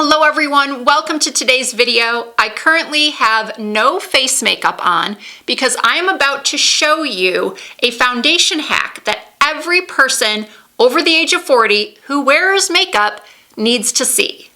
Hello everyone, welcome to today's video. I currently have no face makeup on because I am about to show you a foundation hack that every person over the age of 40 who wears makeup needs to see.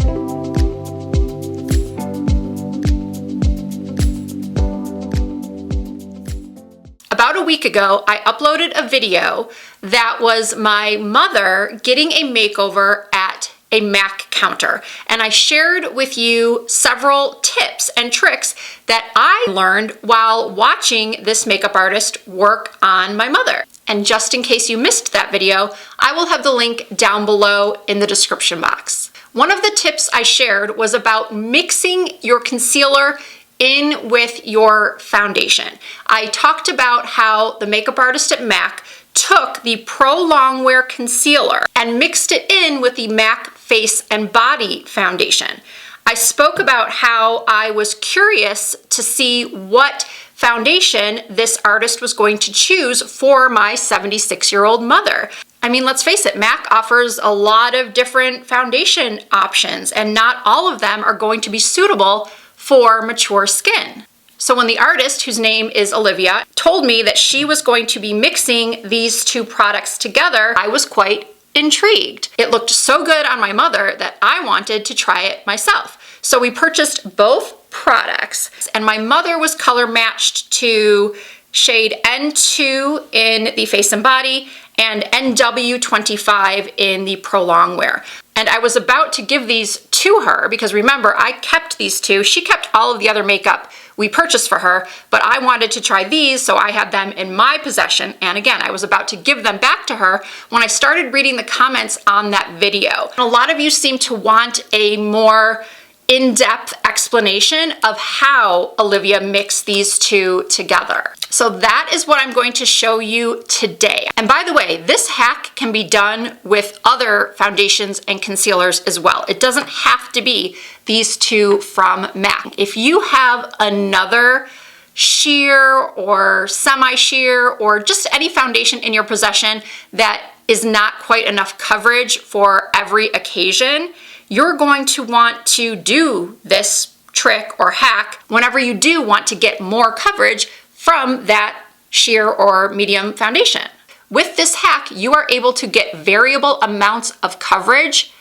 About a week ago, I uploaded a video that was my mother getting a makeover at a MAC counter. And I shared with you several tips and tricks that I learned while watching this makeup artist work on my mother. And just in case you missed that video, I will have the link down below in the description box. One of the tips I shared was about mixing your concealer in with your foundation. I talked about how the makeup artist at MAC took the Pro Longwear concealer and mixed it in with the MAC Face and Body foundation. I spoke about how I was curious to see what foundation this artist was going to choose for my 76-year-old mother. I mean, let's face it, MAC offers a lot of different foundation options, and not all of them are going to be suitable for mature skin. So when the artist, whose name is Olivia, told me that she was going to be mixing these two products together, I was quite intrigued. It looked so good on my mother that I wanted to try it myself. So we purchased both products, and my mother was color matched to shade N2 in the Face and Body and NW25 in the Pro Longwear. And I was about to give these to her because remember, I kept these two. She kept all of the other makeup we purchased for her, but I wanted to try these, so I had them in my possession. And again, I was about to give them back to her when I started reading the comments on that video. And a lot of you seem to want a more in-depth explanation of how Olivia mixed these two together. So that is what I'm going to show you today. And by the way, this hack can be done with other foundations and concealers as well. It doesn't have to be these two from MAC. If you have another sheer or semi-sheer or just any foundation in your possession that is not quite enough coverage for every occasion, you're going to want to do this trick or hack whenever you do want to get more coverage from that sheer or medium foundation. With this hack, you are able to get variable amounts of coverage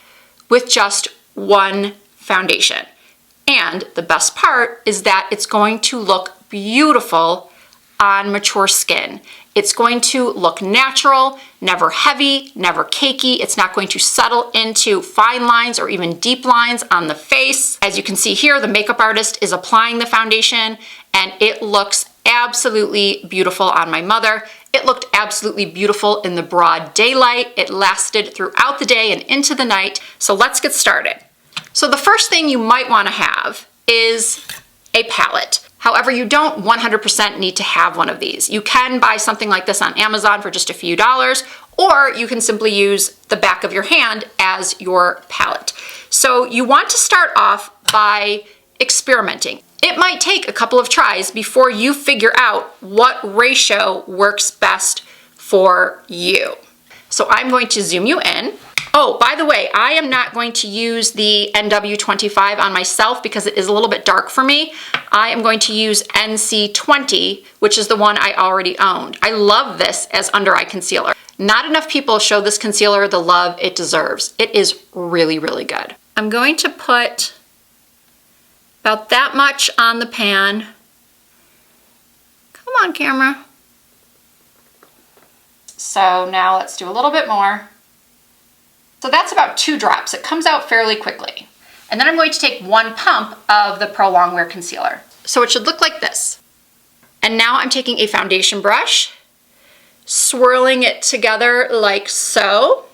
with just one foundation. And the best part is that it's going to look beautiful on mature skin. It's going to look natural, never heavy, never cakey. It's not going to settle into fine lines or even deep lines on the face. As you can see here, the makeup artist is applying the foundation and it looks absolutely beautiful on my mother. It looked absolutely beautiful in the broad daylight. It lasted throughout the day and into the night. So let's get started. So the first thing you might want to have is a palette. However, you don't 100% need to have one of these. You can buy something like this on Amazon for just a few dollars, or you can simply use the back of your hand as your palette. So you want to start off by experimenting. It might take a couple of tries before you figure out what ratio works best for you. So I'm going to zoom you in. Oh, by the way, I am not going to use the NW25 on myself because it is a little bit dark for me. I am going to use NC20, which is the one I already owned. I love this as under eye concealer. Not enough people show this concealer the love it deserves. It is really, really good. I'm going to put about that much on the pan. Come on, camera. So now let's do a little bit more. So that's about 2 drops. It comes out fairly quickly. And then I'm going to take 1 pump of the Pro Longwear concealer. So it should look like this. And now I'm taking a foundation brush, swirling it together like so,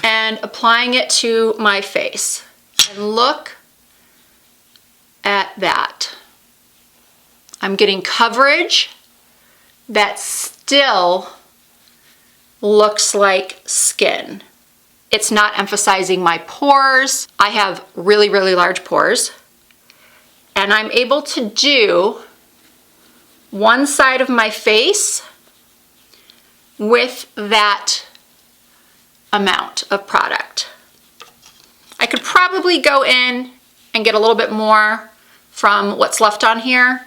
and applying it to my face. And look at that. I'm getting coverage that still looks like skin. It's not emphasizing my pores. I have really, really large pores. And I'm able to do one side of my face with that amount of product. I could probably go in and get a little bit more from what's left on here.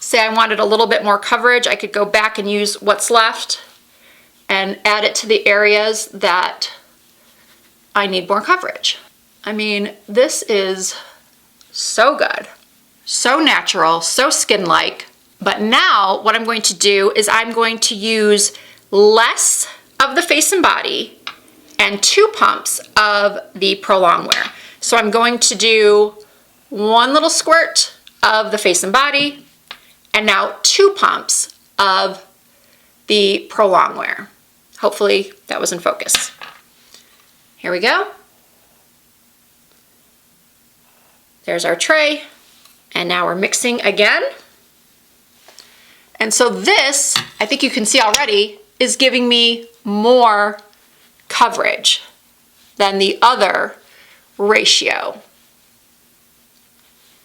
Say I wanted a little bit more coverage, I could go back and use what's left and add it to the areas that I need more coverage. I mean, this is so good, so natural, so skin-like. But now what I'm going to do is I'm going to use less of the face and body and 2 pumps of the Prolong Wear. So I'm going to do 1 little squirt of the face and body and now 2 pumps of the Prolong Wear. Hopefully that was in focus. Here we go. There's our tray. And now we're mixing again. And so this, I think you can see already, is giving me more coverage than the other ratio.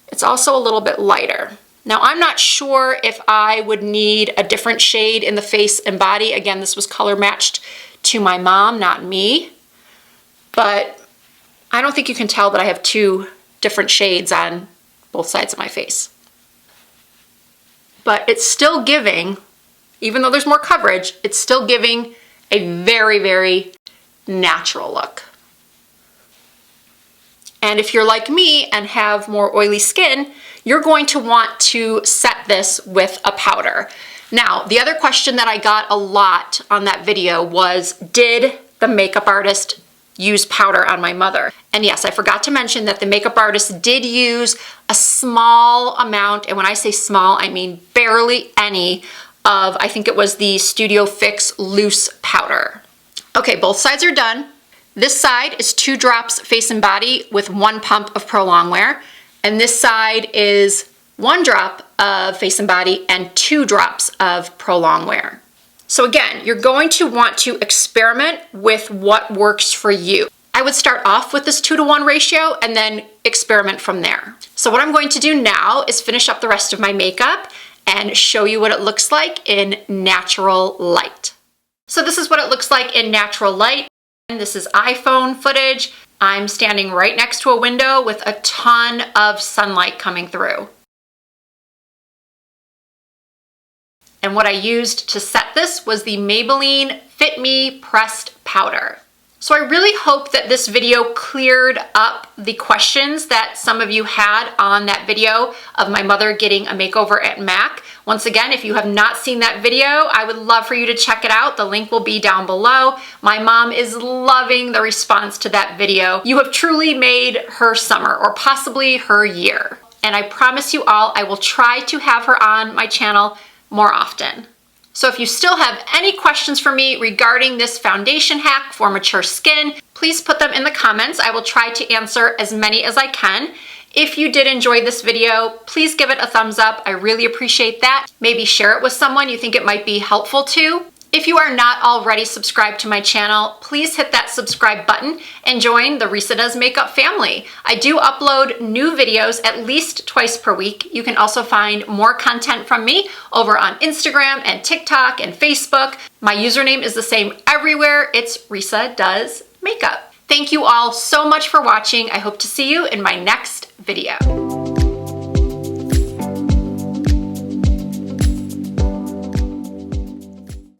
It's also a little bit lighter. Now I'm not sure if I would need a different shade in the face and body. Again, this was color matched to my mom, not me. But I don't think you can tell that I have 2 different shades on both sides of my face. But it's still giving, even though there's more coverage, it's still giving a very, very natural look. And if you're like me and have more oily skin, you're going to want to set this with a powder. Now, the other question that I got a lot on that video was, did the makeup artist use powder on my mother? And yes, I forgot to mention that the makeup artist did use a small amount, and when I say small, I mean barely any of, I think it was the Studio Fix loose powder. Okay, both sides are done. This side is 2 drops face and body with 1 pump of Prolong Wear, and this side is 1 drop of face and body and 2 drops of Prolong Wear. So again, you're going to want to experiment with what works for you. I would start off with this 2-to-1 ratio and then experiment from there. So what I'm going to do now is finish up the rest of my makeup and show you what it looks like in natural light. So this is what it looks like in natural light. And this is iPhone footage. I'm standing right next to a window with a ton of sunlight coming through. And what I used to set this was the Maybelline Fit Me Pressed Powder. So I really hope that this video cleared up the questions that some of you had on that video of my mother getting a makeover at MAC. Once again, if you have not seen that video, I would love for you to check it out. The link will be down below. My mom is loving the response to that video. You have truly made her summer, or possibly her year. And I promise you all, I will try to have her on my channel more often. So if you still have any questions for me regarding this foundation hack for mature skin, please put them in the comments. I will try to answer as many as I can. If you did enjoy this video, please give it a thumbs up. I really appreciate that. Maybe share it with someone you think it might be helpful to. If you are not already subscribed to my channel, please hit that subscribe button and join the Risa Does Makeup family. I do upload new videos at least twice per week. You can also find more content from me over on Instagram and TikTok and Facebook. My username is the same everywhere. It's Risa Does Makeup. Thank you all so much for watching. I hope to see you in my next video.